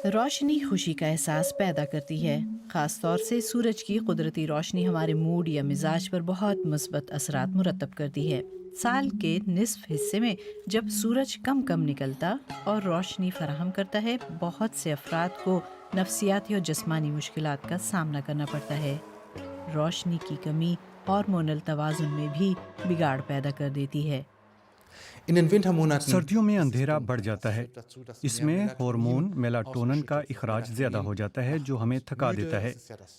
روشنی خوشی کا احساس پیدا کرتی ہے، خاص طور سے سورج کی قدرتی روشنی ہمارے موڈ یا مزاج پر بہت مثبت اثرات مرتب کرتی ہے۔ سال کے نصف حصے میں جب سورج کم کم نکلتا اور روشنی فراہم کرتا ہے، بہت سے افراد کو نفسیاتی اور جسمانی مشکلات کا سامنا کرنا پڑتا ہے۔ روشنی کی کمی ہارمونل توازن میں بھی بگاڑ پیدا کر دیتی ہے۔ سردیوں میں اندھیرا بڑھ جاتا ہے۔ اس میں ہارمون میلاٹونن کا اخراج زیادہ ہو جاتا ہے جو ہمیں تھکا دیتا ہے۔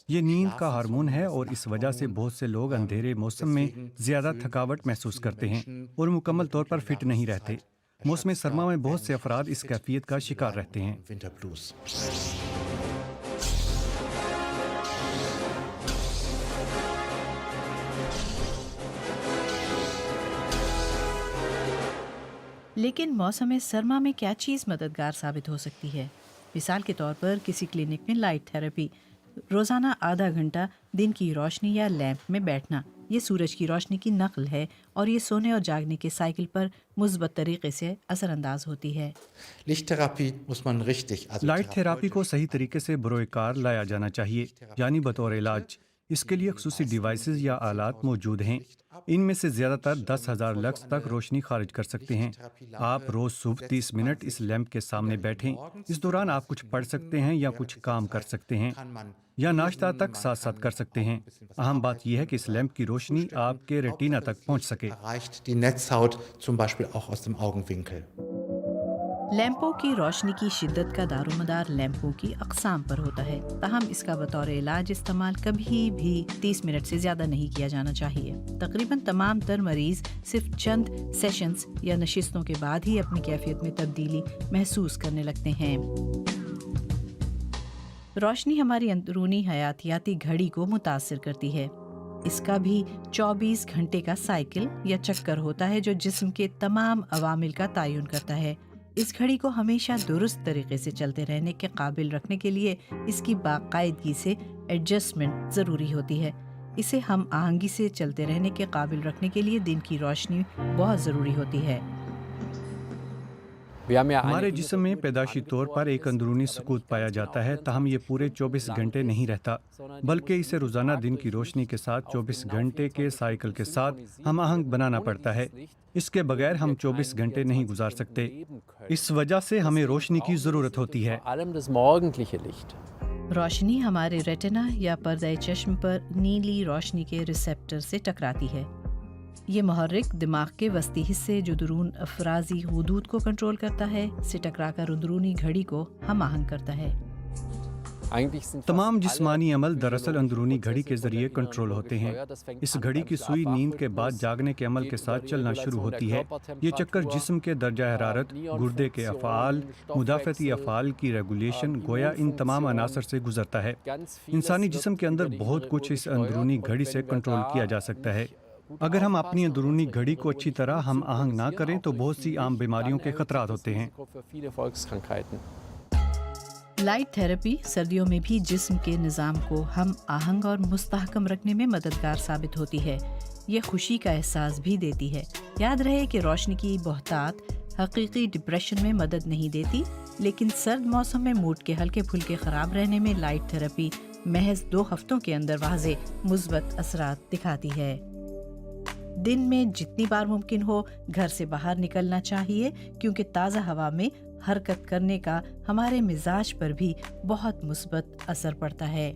یہ نیند کا ہارمون ہے اور اس وجہ سے بہت سے لوگ اندھیرے موسم میں زیادہ تھکاوٹ محسوس کرتے ہیں اور مکمل طور پر فٹ نہیں رہتے۔ موسم سرما میں بہت سے افراد اس کیفیت کا شکار رہتے ہیں۔ لیکن موسم سرما میں کیا چیز مددگار ثابت ہو سکتی ہے؟ مثال کے طور پر کسی کلینک میں لائٹ تھراپی، روزانہ آدھا گھنٹہ دن کی روشنی یا لیمپ میں بیٹھنا، یہ سورج کی روشنی کی نقل ہے اور یہ سونے اور جاگنے کے سائیکل پر مثبت طریقے سے اثر انداز ہوتی ہے۔ لائٹ تھراپی کو صحیح طریقے سے بروئے کار لایا جانا چاہیے، یعنی بطور علاج۔ اس کے لیے خصوصی ڈیوائسز یا آلات موجود ہیں۔ ان میں سے زیادہ تر 10,000 لکس تک روشنی خارج کر سکتے ہیں۔ آپ روز صبح 30 منٹ اس لیمپ کے سامنے بیٹھیں۔ اس دوران آپ کچھ پڑھ سکتے ہیں یا کچھ کام کر سکتے ہیں یا ناشتہ تک ساتھ ساتھ کر سکتے ہیں۔ اہم بات یہ ہے کہ اس لیمپ کی روشنی آپ کے ریٹینا تک پہنچ سکے۔ لیمپوں کی روشنی کی شدت کا دار و مدار لیمپوں کی اقسام پر ہوتا ہے، تاہم اس کا بطور علاج استعمال کبھی بھی 30 منٹ سے زیادہ نہیں کیا جانا چاہیے۔ تقریباً تمام تر مریض صرف چند سیشنز یا نشستوں کے بعد ہی اپنی کیفیت میں تبدیلی محسوس کرنے لگتے ہیں۔ روشنی ہماری اندرونی حیاتیاتی گھڑی کو متاثر کرتی ہے۔ اس کا بھی 24 گھنٹے کا سائیکل یا چکر ہوتا ہے جو جسم کے تمام عوامل کا تعین کرتا ہے۔ اس گھڑی کو ہمیشہ درست طریقے سے چلتے رہنے کے قابل رکھنے کے لیے اس کی باقاعدگی سے ایڈجسٹمنٹ ضروری ہوتی ہے۔ اسے ہم آہنگی سے چلتے رہنے کے قابل رکھنے کے لیے دن کی روشنی بہت ضروری ہوتی ہے۔ ہمارے جسم میں پیدائشی طور پر ایک اندرونی سکوت پایا جاتا ہے، تاہم یہ پورے 24 گھنٹے نہیں رہتا، بلکہ اسے روزانہ دن کی روشنی کے ساتھ 24 گھنٹے کے سائیکل کے ساتھ ہم آہنگ بنانا پڑتا ہے۔ اس کے بغیر ہم 24 گھنٹے نہیں گزار سکتے۔ اس وجہ سے ہمیں روشنی کی ضرورت ہوتی ہے۔ روشنی ہمارے ریٹنا یا پردہ چشم پر نیلی روشنی کے ریسیپٹر سے ٹکراتی ہے۔ یہ محرک دماغ کے وسطی حصے جو درون افرازی حدود کو کنٹرول کرتا ہے سے ٹکرا کر اندرونی گھڑی کو ہم آہنگ کرتا ہے۔ تمام جسمانی عمل دراصل اندرونی گھڑی کے ذریعے کنٹرول ہوتے ہیں۔ اس گھڑی کی سوئی نیند کے بعد جاگنے کے عمل کے ساتھ چلنا شروع ہوتی ہے۔ یہ چکر جسم کے درجہ حرارت، گردے کے افعال، مدافعتی افعال کی ریگولیشن، گویا ان تمام عناصر سے گزرتا ہے۔ انسانی جسم کے اندر بہت کچھ اس اندرونی گھڑی سے کنٹرول کیا جا سکتا ہے۔ اگر ہم اپنی اندرونی گھڑی کو اچھی طرح ہم آہنگ نہ کریں تو بہت سی عام بیماریوں کے خطرات ہوتے ہیں۔ لائٹ تھراپی سردیوں میں بھی جسم کے نظام کو ہم آہنگ اور مستحکم رکھنے میں مددگار ثابت ہوتی ہے۔ یہ خوشی کا احساس بھی دیتی ہے۔ یاد رہے کہ روشنی کی بہتات حقیقی ڈپریشن میں مدد نہیں دیتی، لیکن سرد موسم میں موڈ کے ہلکے پھلکے خراب رہنے میں لائٹ تھراپی محض 2 ہفتوں کے اندر واضح مثبت اثرات دکھاتی ہے۔ دن میں جتنی بار ممکن ہو گھر سے باہر نکلنا چاہیے، کیونکہ تازہ ہوا میں حرکت کرنے کا ہمارے مزاج پر بھی بہت مثبت اثر پڑتا ہے۔